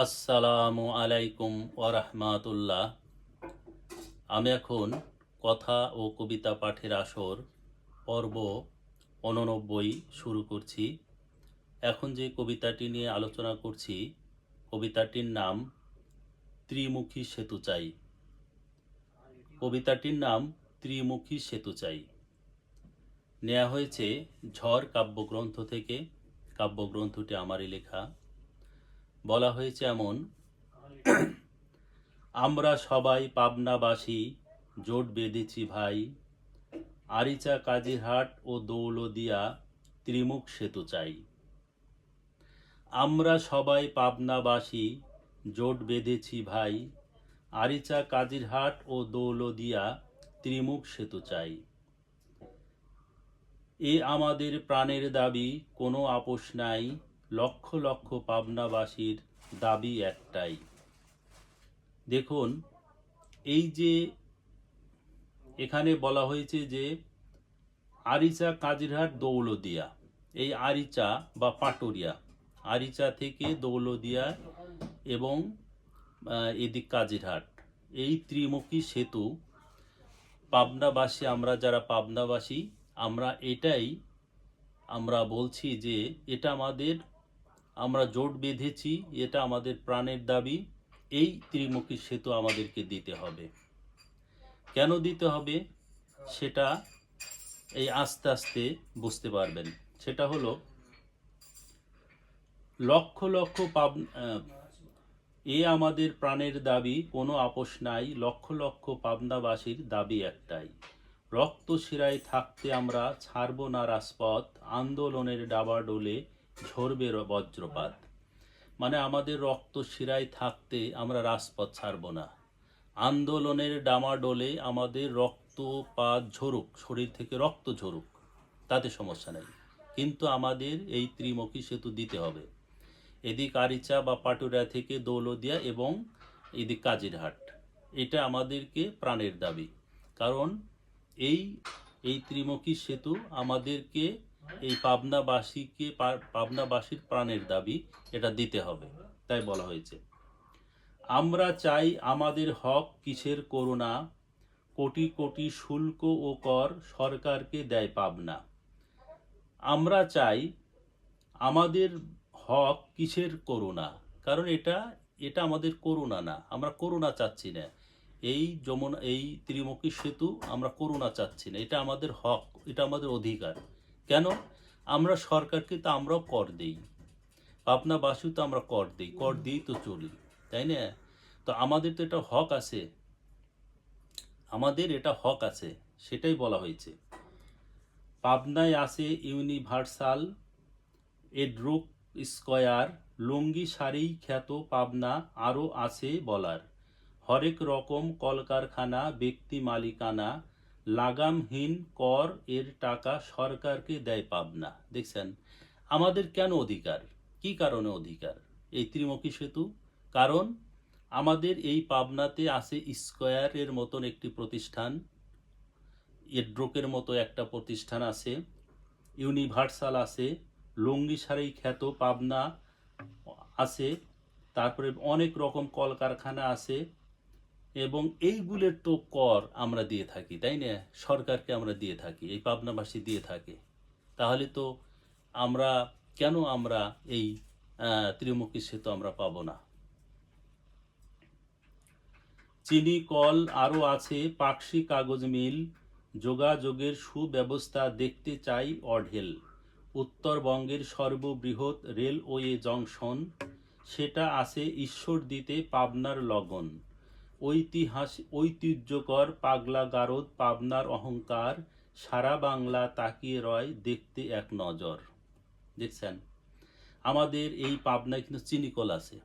আসসালামু আলাইকুম ওরহমাতুল্লাহ। আমি এখন কথা ও কবিতা পাঠের আসর পর্ব 89 শুরু করছি। এখন যে কবিতাটি নিয়ে আলোচনা করছি, কবিতাটির নাম ত্রিমুখী সেতু চাই। কবিতাটির নাম ত্রিমুখী সেতু চাই নেওয়া হয়েছে ঝড় কাব্যগ্রন্থ থেকে। কাব্যগ্রন্থটি আমারই লেখা। বলা হয়েছে এমন: আমরা সবাই পাবনাবাসী, জোট বেঁধেছি ভাই, আরিচা কাজিরহাট ও দৌলদিয়া ত্রিমুখ সেতু চাই। আমরা সবাই পাবনাবাসী, জোট বেঁধেছি ভাই, আরিচা কাজিরহাট ও দৌলদিয়া ত্রিমুখ সেতু চাই। এ আমাদের প্রাণের দাবি, কোনো আপোষ নাই, লক্ষ লক্ষ পাবনাবাসীর দাবি একটাই। দেখুন, এই যে এখানে বলা হয়েছে যে আরিচা কাজিরহাট দৌলদিয়া, এই আরিচা বা পাটুরিয়া, আরিচা থেকে দৌলদিয়া এবং এদিক কাজিরহাট, এই ত্রিমুখী সেতু পাবনাবাসী, আমরা যারা পাবনাবাসী, আমরা এটাই আমরা বলছি যে এটা আমাদের, আমরা জোট বেঁধেছি, এটা আমাদের প্রাণের দাবি। এই ত্রিমুখী সেতু আমাদেরকে দিতে হবে। কেন দিতে হবে সেটা এই আস্তে আস্তে বুঝতে পারবেন। সেটা হলো লক্ষ লক্ষ এ আমাদের প্রাণের দাবি, কোনো আপোষ নাই, লক্ষ লক্ষ পাবনাবাসীর দাবি একটাই। রক্ত শিরায় থাকতে আমরা ছাড়ব না রাজপথ, আন্দোলনের ডাবাডোলে ঝরবে বজ্রপাত। মানে আমাদের রক্ত শিরায় থাকতে আমরা রাজপথ ছাড়ব না। আন্দোলনের ডামাডোলে আমাদের রক্তপাত ঝরুক, শরীর থেকে রক্ত ঝরুক, তাতে সমস্যা নেই, কিন্তু আমাদের এই ত্রিমুখী সেতু দিতে হবে। এদিক আরিচা বা পাটুরিয়া থেকে দৌলদিয়া এবং এদিক কাজিরহাট, এটা আমাদেরকে প্রাণের দাবি। কারণ এই এই ত্রিমুখী সেতু আমাদেরকে, এই পাবনাবাসীর প্রাণের দাবি, এটা দিতে হবে, তাই বলা হয়েছে। আমরা চাই আমাদের হক কিসের করুণা, কোটি কোটি শুল্ক ও কর সরকারকে দেয় পাবনা। আমরা চাই আমাদের হক কিসের করুণা, কারণ এটা এটা আমাদের করুণা না, আমরা করুণা চাচ্ছি না। এই যমুনা, এই ত্রিমুখী সেতু আমরা করুণা চাচ্ছি না, এটা আমাদের হক, এটা আমাদের অধিকার। কেন? আমরা সরকারকে তো আমরাও কর দিই, পাবনাবাসীও তো আমরা কর দিই, কর দিয়েই তো চলি, তাই না? তো আমাদের তো এটা হক আছে, আমাদের এটা হক আছে, সেটাই বলা হয়েছে। পাবনায় আছে ইউনিভার্সাল এড্রুক স্কয়ার, লুঙ্গি শাড়ি খ্যাত পাবনা আরও আছে বলার। হরেক রকম কলকারখানা, ব্যক্তি মালিকানা, লাগামহীন কর এর টাকা সরকারকে দেয় পাবনা। দেখছেন আমাদের কেন অধিকার, কি কারণে অধিকার এই ত্রিমুখী সেতু? কারণ আমাদের এই পাবনাতে আছে স্কয়ারের মতন একটি প্রতিষ্ঠান, এড্রোকের মতো একটা প্রতিষ্ঠান আছে, ইউনিভার্সাল আছে, লুঙ্গি শাড়ি খ্যাত পাবনা আছে, তারপরে অনেক রকম কলকারখানা আছে, এবং এইগুলোর তো কর আমরা দিয়ে থাকি, তাই না? সরকারকে আমরা দিয়ে থাকি, এই পাবনাবাসী দিয়ে থাকে। তাহলে তো আমরা কেন আমরা এই ত্রিমুখী সেতু আমরা পাবো না? চিনি কল আরও আছে, পাকশি কাগজ মিল, যোগাযোগের সুব্যবস্থা দেখতে চাই অঢেল। উত্তরবঙ্গের সর্ববৃহৎ রেলওয়ে জংশন, সেটা আছে ঈশ্বরদীতে পাবনার লগন। ঐতিহ্যকর পাগলা গারদ পাবনার অহংকার, সারা বাংলা তাকিয়ে রয় দেখতে এক নজর। দেখছেন আমাদের এই পাবনায় কিন্তু চিনিকল আছে,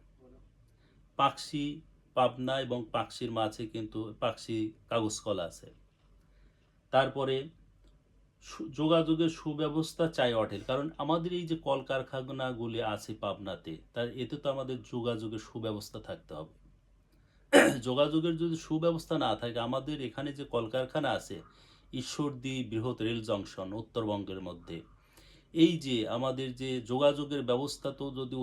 পাকশি, পাবনা এবং পাকশির মাঝে কিন্তু পাকশি কাগজ কল আছে। তারপরে যোগাযোগের সুব্যবস্থা চাই অঢেল, কারণ আমাদের এই যে কলকারখানাগুলি আছে পাবনাতে, তার এতে তো আমাদের যোগাযোগের সুব্যবস্থা থাকতে হবে। যোগাযোগের যদি সুব্যবস্থা না থাকে, আমাদের এখানে যে কলকারখানা আছে, ঈশ্বরদী বৃহৎ রেল জংশন উত্তরবঙ্গের মধ্যে, এই যে আমাদের যে যোগাযোগের ব্যবস্থা, তো যদি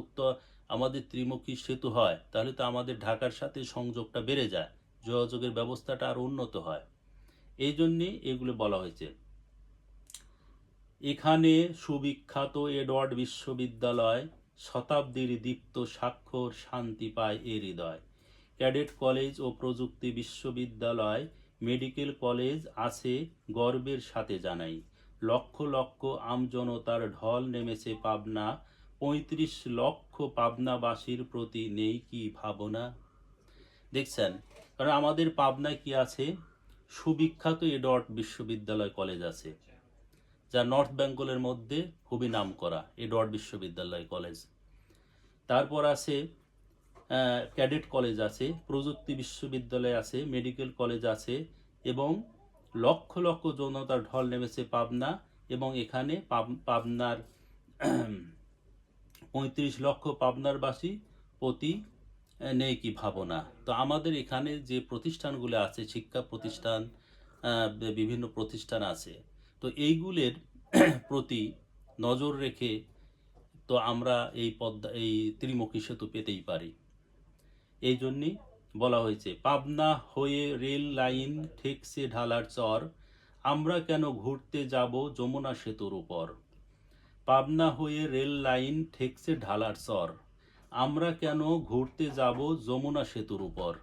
আমাদের ত্রিমুখী সেতু হয়, তাহলে তো আমাদের ঢাকার সাথে সংযোগটা বেড়ে যায়, যোগাযোগের ব্যবস্থাটা আরও উন্নত হয়। এই জন্যে এগুলো বলা হয়েছে। এখানে সুবিখ্যাত এডওয়ার্ড বিশ্ববিদ্যালয়, শতাব্দীর দীপ্ত স্বাক্ষর, শান্তি পায় এ হৃদয়। ক্যাডেট কলেজ ও প্রযুক্তি বিশ্ববিদ্যালয়, মেডিকেল কলেজ আছে গর্বের সাথে জানাই। লক্ষ লক্ষ আমজনতার ঢল নেমেছে পাবনা, ৩৫ লক্ষ পাবনাবাসীর প্রতি নেই কি ভাবনা। দেখছেন, কারণ আমাদের পাবনায় কি আছে, সুবিখ্যাত এডওয়ার্ড বিশ্ববিদ্যালয় কলেজ আছে, যা নর্থ বেঙ্গলের মধ্যে খুবই নামকরা এডওয়ার্ড বিশ্ববিদ্যালয় কলেজ। তারপর আছে ক্যাডেট কলেজ আছে, প্রযুক্তি বিশ্ববিদ্যালয় আছে, মেডিকেল কলেজ আছে, এবং লক্ষ লক্ষ জনতার ঢল নেমেছে পাবনা, এবং এখানে পাবনার ৩৫ লক্ষ পাবনারবাসী প্রতি নেই কি ভাবনা। তো আমাদের এখানে যে প্রতিষ্ঠানগুলো আছে, শিক্ষা প্রতিষ্ঠান, বিভিন্ন প্রতিষ্ঠান আছে, তো এইগুলোর প্রতি নজর রেখে তো আমরা এই ত্রিমুখী সেতু পেতেই পারি। এই জন্যই বলা হয়েছে, পাবনা হয়ে রেল লাইন ঠেকছে ঢালার চর, আমরা কেন ঘুরতে যাব যমুনা সেতুর উপর। পাবনা হয়ে রেল লাইন ঠেকছে ঢালার চর, আমরা কেন ঘুরতে যাব যমুনা সেতুর উপর।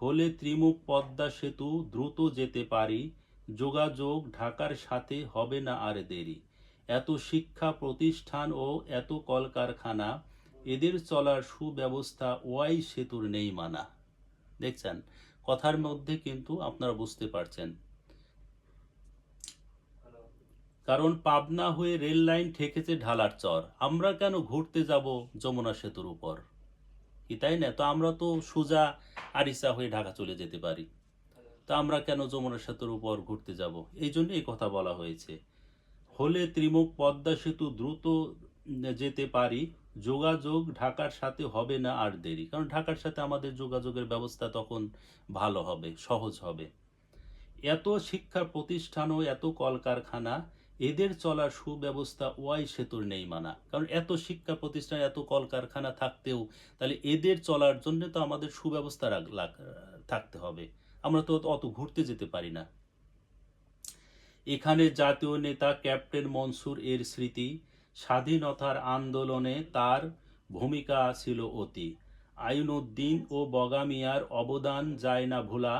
হলে ত্রিমুখ পদ্মা সেতু দ্রুত যেতে পারি, যোগাযোগ ঢাকার সাথে হবে না আর দেরি। এত শিক্ষা প্রতিষ্ঠান ও এত কলকারখানা, এদের চলার সুব্যবস্থা ওয়াই সেতুর নেই মানা। দেখছেন, কথার মধ্যে কিন্তু আপনারা বুঝতে পারছেন। কারণ পাবনা হয়ে রেল লাইন ঠেকেছে ঢালার চর, আমরা কেন ঘুরতে যাব যমুনা সেতুর উপর, কি তাই না? তো আমরা তো সোজা আরিচা হয়ে ঢাকা চলে যেতে পারি, তা আমরা কেন যমুনা সেতুর উপর ঘুরতে যাব? এই জন্য এই কথা বলা হয়েছে। হলে ত্রিমুখ পদ্মা সেতু দ্রুত যেতে পারি, যোগাযোগ ঢাকার সাথে হবে না আর দেরি। কারণ ঢাকার সাথে আমাদের যোগাযোগের ব্যবস্থা তখন ভালো হবে, সহজ হবে। এত শিক্ষা প্রতিষ্ঠান ও এত কলকারখানা, এদের চলার সুব্যবস্থা ওয়াই সেতুর নেই মানা। কারণ এত শিক্ষা প্রতিষ্ঠান, এত কলকারখানা থাকতেও তাহলে এদের চলার জন্য তো আমাদের সুব্যবস্থা থাকতে হবে, আমরা তো অত ঘুরতে যেতে পারি না। এখানে জাতীয় নেতা ক্যাপ্টেন মনসুর এর স্মৃতি, স্বাধীনতার আন্দোলনে তার ভূমিকা ছিল অতি। আইনউদ্দিন ও বগামিয়ার অবদান যায় না ভোলা,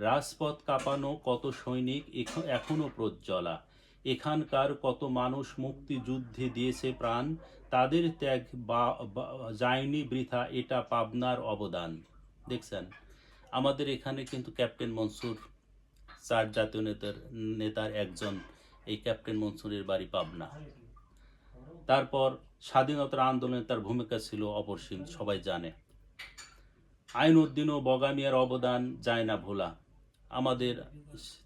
রাজপথ কাঁপানো কত সৈনিক এখনো প্রজ্জ্বলা। এখানকার কত মানুষ মুক্তিযুদ্ধে দিয়েছে প্রাণ, তাদের ত্যাগ যায়নি বৃথা, এটা পাবনার অবদান। দেখছেন, আমাদের এখানে কিন্তু ক্যাপ্টেন মনসুর 4 জাতীয় নেতার একজন এই ক্যাপ্টেন মনসুরের বাড়ি পাবনা। তারপর স্বাধীনতার আন্দোলনে তার ভূমিকা ছিল অপরিসীম, সবাই জানে। আইনউদ্দিন ও বগামিয়ার অবদান যায় না ভোলা, আমাদের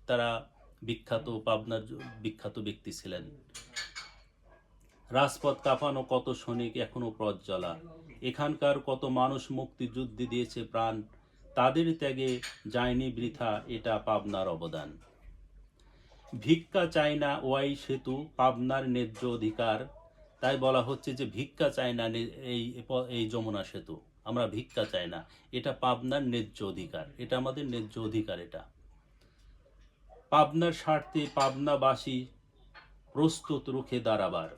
তারা বিখ্যাত, পাবনার বিখ্যাত ব্যক্তি ছিলেন। রাজপথ কাঁপানো কত সৈনিক এখনো প্রজ্জ্বলা, এখানকার কত মানুষ মুক্তিযুদ্ধে দিয়েছে প্রাণ, তাদের ত্যাগে যায়নি বৃথা, এটা পাবনার অবদান। ভিক্ষা চায় না ওয়াই সেতু, পাবনার ন্যায্য অধিকার। তাই বলা হচ্ছে যে ভিক্ষা চায় না এই যমুনা সেতু, আমরা ভিক্ষা চাই না, এটা পাবনার ন্যায্য অধিকার, এটা আমাদের ন্যায্য অধিকার। এটা পাবনার স্বার্থে পাবনাবাসী প্রস্তুত রুখে দাঁড়াবার।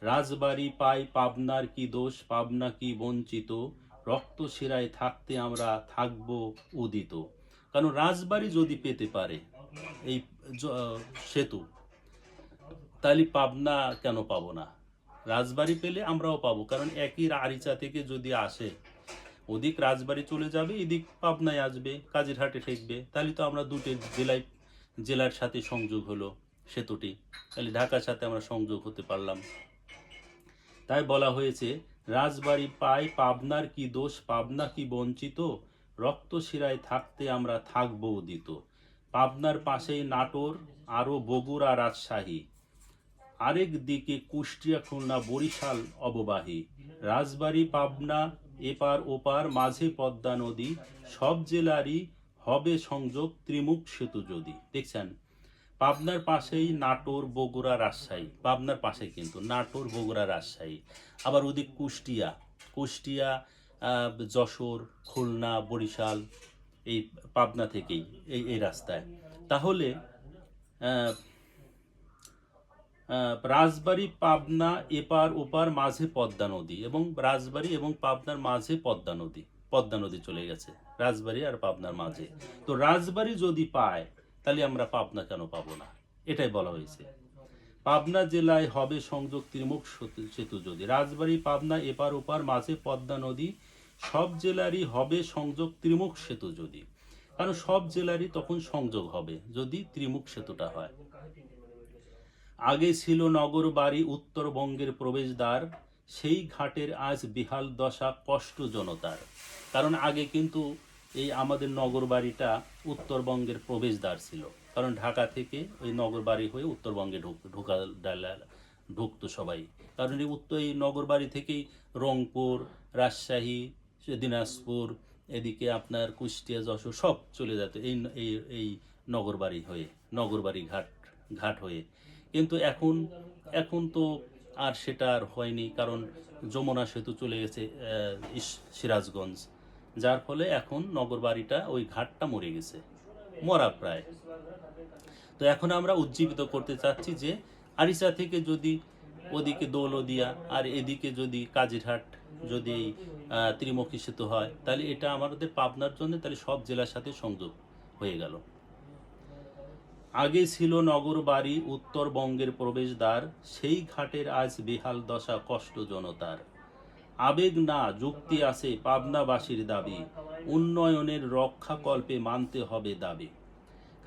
রাজবাড়ি পাই পাবনার কি দোষ, পাবনা কি বঞ্চিত, রক্ত শিরায় থাকতে আমরা থাকব উদিত। কারণ রাজবাড়ি যদি পেতে পারে এই সেতু, তাহলে পাবনা কেন পাবো না? রাজবাড়ি পেলে আমরাও পাবো, কারণ একই আরিচা থেকে যদি আসে, ওদিক রাজবাড়ি চলে যাবে, এদিক পাবনায় আসবে, কাজিরহাটে ঠেকবে, তাহলে তো আমরা দুটো জেলার সাথে সংযোগ হলো সেতুটি, তাহলে ঢাকার সাথে আমরা সংযোগ হতে পারলাম। তাই বলা হয়েছে, রাজবাড়ি পাই পাবনার কি দোষ, পাবনা কি বঞ্চিত, রক্ত শিরায় থাকতে আমরা থাকবো উদিত। পাবনার পাশেই নাটোর, আরও বগুড়া, রাজশাহী, আরেক দিকে কুষ্টিয়া, খুলনা, বরিশাল অববাহী। রাজবাড়ি পাবনা এপার ওপার, মাঝে পদ্মা নদী, সব জেলারই হবে সংযোগ ত্রিমুখ সেতু যদি। দেখছেন, পাবনার পাশেই নাটোর, বগুড়া, রাজশাহী, পাবনার পাশে কিন্তু নাটোর, বগুড়া, রাজশাহী। আবার ওদিক কুষ্টিয়া, কুষ্টিয়া, যশোর, খুলনা, বরিশাল, এই পাবনা থেকেই এই রাস্তায়। তাহলে আহ, রাজবাড়ী, পাবনা এপার ওপার মাঝে পদ্মা নদী, এবং রাজবাড়ী এবং পাবনার মাঝে পদ্মা নদী, পদ্মা নদী চলে গেছে রাজবাড়ী আর পাবনার মাঝে। তো রাজবাড়ী যদি পায় তাহলে আমরা পাবনা কেন পাবো না, এটাই বলা হয়েছে। পাবনা জেলায় হবে সংযোগ ত্রিমুখ সেতু যদি, রাজবাড়ী, পাবনা এপার ওপার মাঝে পদ্মা নদী, সব জেলারই হবে সংযোগ ত্রিমুখ সেতু যদি, কারণ সব জেলারই তখন সংযোগ হবে যদি ত্রিমুখ সেতুটা হয়। আগে ছিল নগর বাড়ি উত্তরবঙ্গের প্রবেশদ্বার, সেই ঘাটের আজ বিহাল দশা কষ্ট জনতার। কারণ আগে কিন্তু এই আমাদের নগর বাড়িটা উত্তরবঙ্গের প্রবেশদ্বার ছিল, কারণ ঢাকা থেকে ওই নগর বাড়ি হয়ে উত্তরবঙ্গে ঢুকতো সবাই। কারণ এই নগর বাড়ি থেকেই রংপুর, রাজশাহী, দিনাজপুর, এদিকে আপনার কুষ্টিয়া, যশোর সব চলে যেত এই এই এই নগরবাড়ি হয়ে, নগরবাড়ি ঘাট হয়ে। কিন্তু এখন এখন তো আর সেটা আর হয়নি, কারণ যমুনা সেতু চলে গেছে সিরাজগঞ্জ, যার ফলে এখন নগরবাড়িটা ওই ঘাটটা মরে গেছে, মরা প্রায়। তো এখন আমরা উজ্জীবিত করতে চাচ্ছি যে আরিচা থেকে যদি ওদিকে দৌলদিয়া আর এদিকে যদি কাজিরহাট যদি এই ত্রিমুখী সেতু হয়, তাহলে এটা আমাদের পাবনার জন্য তাহলে সব জেলার সাথে সংযোগ হয়ে গেল। আগে ছিল নগর বাড়ি উত্তরবঙ্গের প্রবেশদ্বার, সেই ঘাটের আজ বেহাল দশা কষ্ট জনতার। আবেগ না যুক্তি আছে পাবনাবাসীর দাবি, উন্নয়নের রক্ষাকল্পে মানতে হবে দাবি।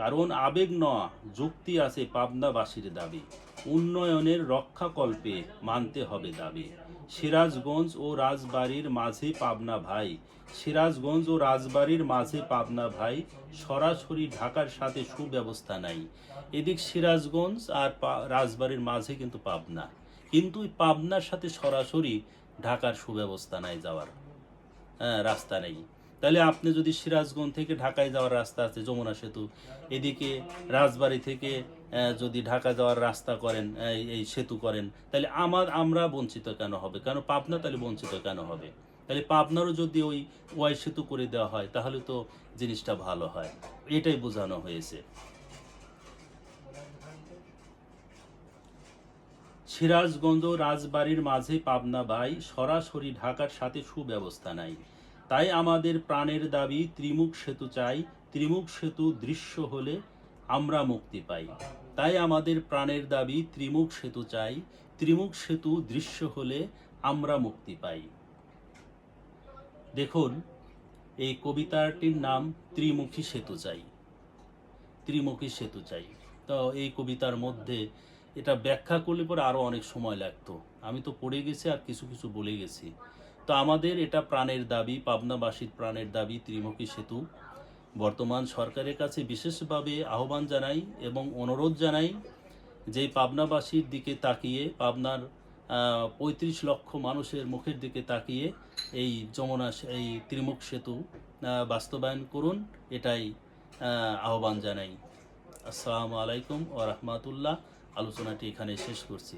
কারণ আবেগ নয় যুক্তি আছে পাবনাবাসীর দাবি, উন্নয়নের রক্ষাকল্পে মানতে হবে দাবি। সিরাজগঞ্জ ও রাজবাড়ির মাঝে পাবনা ভাই, সিরাজগঞ্জ ও রাজবাড়ির মাঝে পাবনা ভাই, সরাসরি ঢাকার সাথে সুব্যবস্থা নাই। এদিক সিরাজগঞ্জ আর রাজবাড়ির মাঝে কিন্তু পাবনা, কিন্তু পাবনার সাথে সরাসরি ঢাকার সুব্যবস্থা নাই যাওয়ার, রাস্তা নেই। তাহলে আপনি যদি সিরাজগঞ্জ থেকে ঢাকায় যাওয়ার রাস্তা আছে যমুনা সেতু, এদিকে রাজবাড়ী থেকে যদি ঢাকা যাওয়ার রাস্তা করেন, এই সেতু করেন, তাহলে আমরা বঞ্চিত কেন হবে, কেন পাবনা তাহলে বঞ্চিত কেন হবে? তাহলে পাবনারও যদি ওই ওয়াই সেতু করে দেওয়া হয় তাহলে তো জিনিসটা ভালো হয়, এটাই বোঝানো হয়েছে। সিরাজগঞ্জ রাজবাড়ির মাঝে পাবনা ভাই, সরাসরি ঢাকার সাথে সুব্যবস্থা নাই। তাই আমাদের প্রাণের দাবি ত্রিমুখ সেতু চাই, ত্রিমুখ সেতু দৃশ্য হলে আমরা মুক্তি পাই। তাই আমাদের প্রাণের দাবি ত্রিমুখ সেতু চাই, ত্রিমুখ সেতু দৃশ্য হলে আমরা মুক্তি পাই। দেখুন, এই কবিতাটির নাম ত্রিমুখী সেতু চাই, ত্রিমুখী সেতু চাই। তো এই কবিতার মধ্যে এটা ব্যাখ্যা করলে পরে আরও অনেক সময় লাগতো, আমি তো পড়ে গেছি আর কিছু কিছু বলে গেছি। তো আমাদের এটা প্রাণের দাবি, পাবনাবাসীর প্রাণের দাবি ত্রিমুখী সেতু। বর্তমান সরকারের কাছে বিশেষভাবে আহ্বান জানাই এবং অনুরোধ জানাই যে পাবনাবাসীর দিকে তাকিয়ে, পাবনার ৩৫ লক্ষ মানুষের মুখের দিকে তাকিয়ে এই এই ত্রিমুখ সেতু বাস্তবায়ন করুন, এটাই আহ্বান জানাই। আসসালামু আলাইকুম ওয়া রাহমাতুল্লাহ। আলোচনাটি এখানে শেষ করছি।